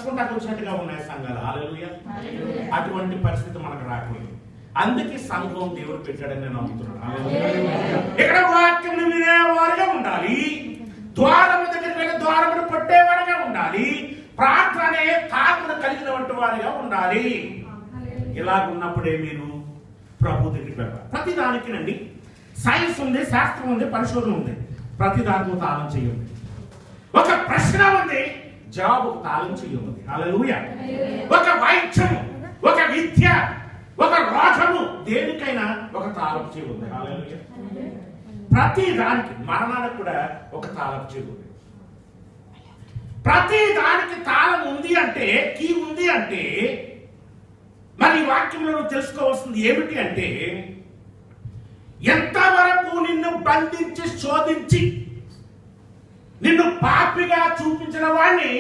చేసుకుంటాకు వచ్చినట్టుగా ఉన్నాయి సంఘాలు. హల్లెలూయా. అటువంటి పరిస్థితి మనకు రాకూడదు. అందుకే సంఘం దేవుడు పెట్టాడని నేను నమ్ముతున్నాను. ఇక్కడ వాక్యం వినేవారుగా ఉండాలి, ద్వారము దగ్గరికి వెళ్ళి ద్వారమును పట్టేవారుగా ఉండాలి, ప్రార్థన అనే తాగును కలిగినటువంటి వారిగా ఉండాలి. ఇలాగున్నప్పుడే మీరు ప్రభు దగ్గరికి వెళ్ళాలి. ప్రతి దానికినండి సైన్స్ ఉంది, శాస్త్రం ఉంది, పరిశోధన ఉంది. ప్రతి దానికి తాళం చేయండి. ఒక ప్రశ్న ఉంది, జవాబుకు తాళం చేయండి. హల్లెలూయా. ఒక వైద్యము, ఒక విద్య, ఒక రోగము, దేనికైనా ఒక తాళం చేయండి. హల్లెలూయా. ప్రతి దానికి, మరణానికి కూడా ఒక తాళం చేయండి. ప్రతి దానికి తాళం ఉంది అంటే, కీ ఉంది అంటే, మరి ఈ వాక్యంలో తెలుసుకోవాల్సింది ఏమిటి అంటే, ఎంతవరకు నిన్ను బంధించి శోధించి నిన్ను పాపిగా చూపించిన వాడిని